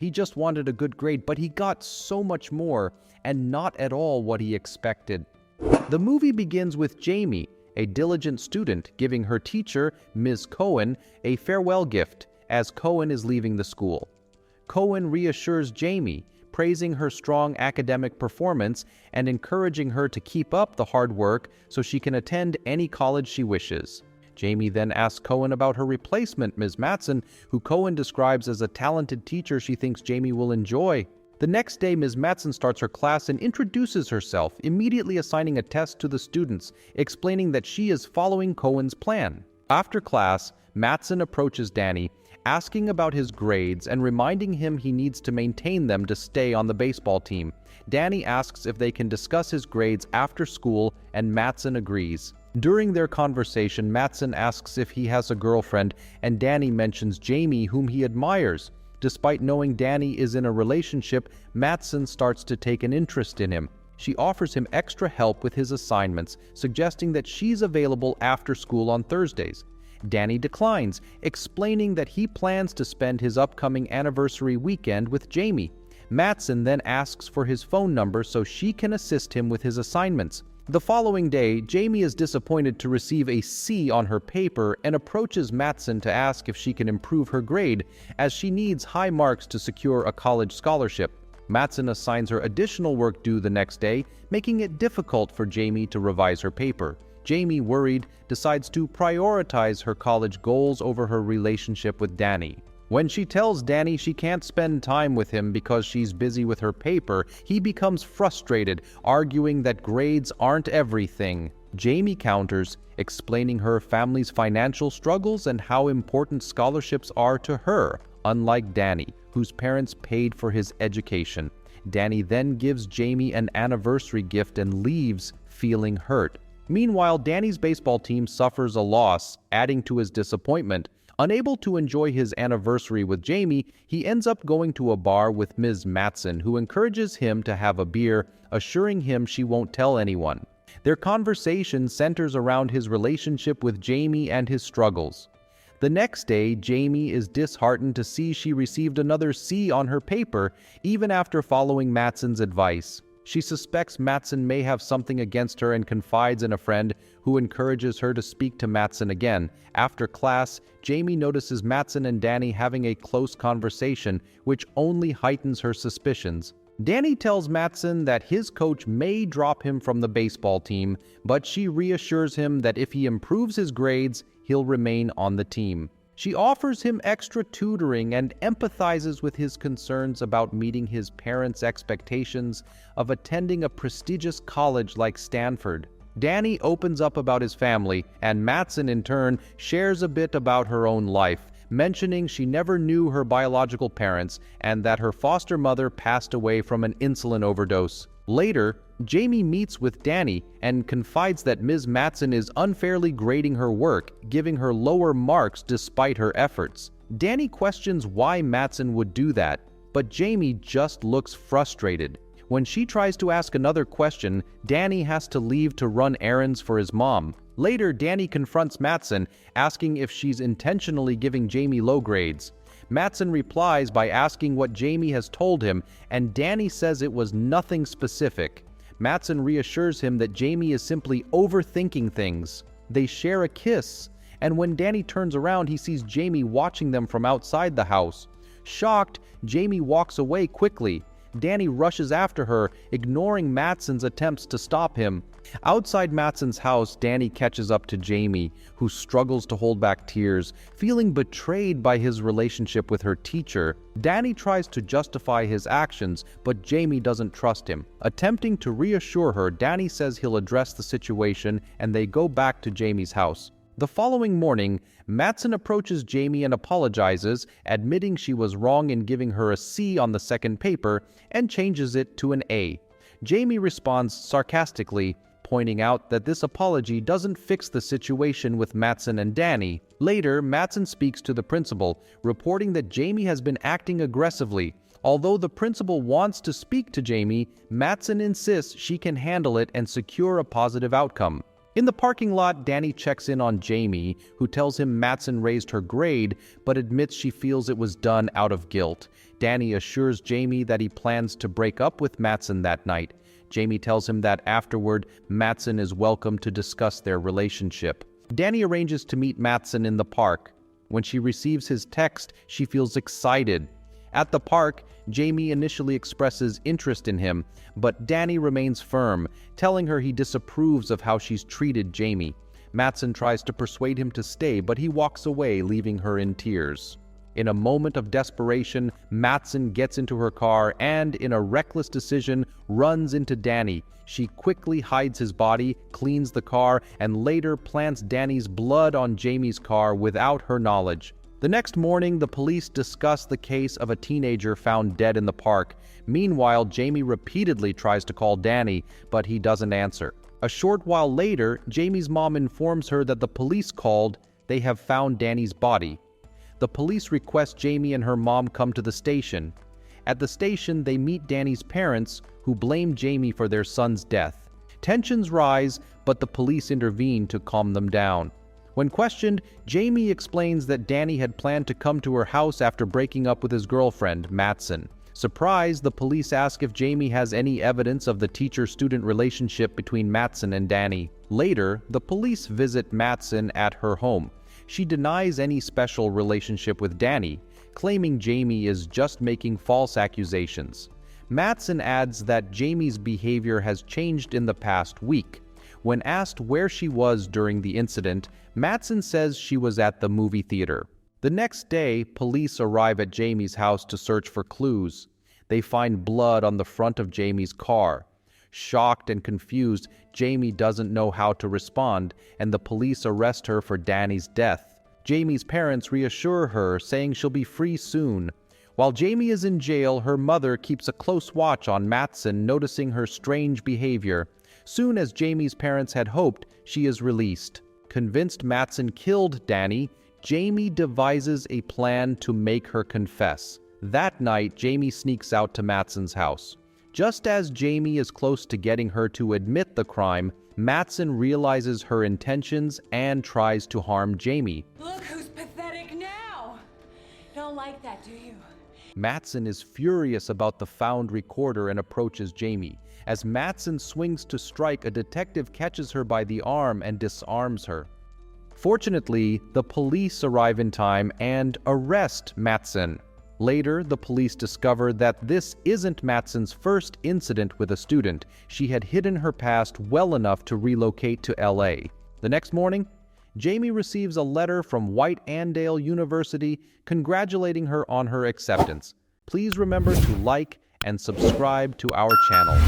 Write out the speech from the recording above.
He just wanted a good grade, but he got so much more, and not at all what he expected. The movie begins with Jamie, a diligent student, giving her teacher, Ms. Cohen, a farewell gift as Cohen is leaving the school. Cohen reassures Jamie, praising her strong academic performance and encouraging her to keep up the hard work so she can attend any college she wishes. Jamie then asks Cohen about her replacement, Ms. Matson, who Cohen describes as a talented teacher she thinks Jamie will enjoy. The next day, Ms. Matson starts her class and introduces herself, immediately assigning a test to the students, explaining that she is following Cohen's plan. After class, Matson approaches Danny, asking about his grades and reminding him he needs to maintain them to stay on the baseball team. Danny asks if they can discuss his grades after school, and Matson agrees. During their conversation, Matson asks if he has a girlfriend, and Danny mentions Jamie, whom he admires. Despite knowing Danny is in a relationship, Matson starts to take an interest in him. She offers him extra help with his assignments, suggesting that she's available after school on Thursdays. Danny declines, explaining that he plans to spend his upcoming anniversary weekend with Jamie. Matson then asks for his phone number so she can assist him with his assignments. The following day, Jamie is disappointed to receive a C on her paper and approaches Matson to ask if she can improve her grade, as she needs high marks to secure a college scholarship. Matson assigns her additional work due the next day, making it difficult for Jamie to revise her paper. Jamie, worried, decides to prioritize her college goals over her relationship with Danny. When she tells Danny she can't spend time with him because she's busy with her paper, he becomes frustrated, arguing that grades aren't everything. Jamie counters, explaining her family's financial struggles and how important scholarships are to her, unlike Danny, whose parents paid for his education. Danny then gives Jamie an anniversary gift and leaves, feeling hurt. Meanwhile, Danny's baseball team suffers a loss, adding to his disappointment. Unable to enjoy his anniversary with Jamie, he ends up going to a bar with Ms. Matson, who encourages him to have a beer, assuring him she won't tell anyone. Their conversation centers around his relationship with Jamie and his struggles. The next day, Jamie is disheartened to see she received another C on her paper, even after following Matson's advice. She suspects Matson may have something against her and confides in a friend who encourages her to speak to Matson again. After class, Jamie notices Matson and Danny having a close conversation, which only heightens her suspicions. Danny tells Matson that his coach may drop him from the baseball team, but she reassures him that if he improves his grades, he'll remain on the team. She offers him extra tutoring and empathizes with his concerns about meeting his parents' expectations of attending a prestigious college like Stanford. Danny opens up about his family, and Matson in turn shares a bit about her own life, mentioning she never knew her biological parents and that her foster mother passed away from an insulin overdose. Later, Jamie meets with Danny and confides that Ms. Matson is unfairly grading her work, giving her lower marks despite her efforts. Danny questions why Matson would do that, but Jamie just looks frustrated. When she tries to ask another question, Danny has to leave to run errands for his mom. Later, Danny confronts Matson, asking if she's intentionally giving Jamie low grades. Matson replies by asking what Jamie has told him, and Danny says it was nothing specific. Matson reassures him that Jamie is simply overthinking things. They share a kiss, and when Danny turns around, he sees Jamie watching them from outside the house. Shocked, Jamie walks away quickly. Danny rushes after her, ignoring Matson's attempts to stop him. Outside Matson's house, Danny catches up to Jamie, who struggles to hold back tears, feeling betrayed by his relationship with her teacher. Danny tries to justify his actions, but Jamie doesn't trust him. Attempting to reassure her, Danny says he'll address the situation, and they go back to Jamie's house. The following morning, Matson approaches Jamie and apologizes, admitting she was wrong in giving her a C on the second paper, and changes it to an A. Jamie responds sarcastically, pointing out that this apology doesn't fix the situation with Matson and Danny. Later, Matson speaks to the principal, reporting that Jamie has been acting aggressively. Although the principal wants to speak to Jamie, Matson insists she can handle it and secure a positive outcome. In the parking lot, Danny checks in on Jamie, who tells him Matson raised her grade, but admits she feels it was done out of guilt. Danny assures Jamie that he plans to break up with Matson that night. Jamie tells him that afterward, Matson is welcome to discuss their relationship. Danny arranges to meet Matson in the park. When she receives his text, she feels excited. At the park, Jamie initially expresses interest in him, but Danny remains firm, telling her he disapproves of how she's treated Jamie. Matson tries to persuade him to stay, but he walks away, leaving her in tears. In a moment of desperation, Matson gets into her car and, in a reckless decision, runs into Danny. She quickly hides his body, cleans the car, and later plants Danny's blood on Jamie's car without her knowledge. The next morning, the police discuss the case of a teenager found dead in the park. Meanwhile, Jamie repeatedly tries to call Danny, but he doesn't answer. A short while later, Jamie's mom informs her that the police called. They have found Danny's body. The police request Jamie and her mom come to the station. At the station, they meet Danny's parents, who blame Jamie for their son's death. Tensions rise, but the police intervene to calm them down. When questioned, Jamie explains that Danny had planned to come to her house after breaking up with his girlfriend, Matson. Surprised, the police ask if Jamie has any evidence of the teacher-student relationship between Matson and Danny. Later, the police visit Matson at her home. She denies any special relationship with Danny, claiming Jamie is just making false accusations. Matson adds that Jamie's behavior has changed in the past week. When asked where she was during the incident, Matson says she was at the movie theater. The next day, police arrive at Jamie's house to search for clues. They find blood on the front of Jamie's car. Shocked and confused, Jamie doesn't know how to respond, and the police arrest her for Danny's death. Jamie's parents reassure her, saying she'll be free soon. While Jamie is in jail, her mother keeps a close watch on Matson, noticing her strange behavior. Soon as Jamie's parents had hoped, she is released. Convinced Matson killed Danny, Jamie devises a plan to make her confess. That night, Jamie sneaks out to Matson's house. Just as Jamie is close to getting her to admit the crime, Matson realizes her intentions and tries to harm Jamie. Look who's pathetic now! Don't like that, do you? Matson is furious about the found recorder and approaches Jamie. As Matson swings to strike, a detective catches her by the arm and disarms her. Fortunately, the police arrive in time and arrest Matson. Later, the police discover that this isn't Matson's first incident with a student. She had hidden her past well enough to relocate to LA. The next morning, Jamie receives a letter from White Andale University congratulating her on her acceptance. Please remember to like and subscribe to our channel.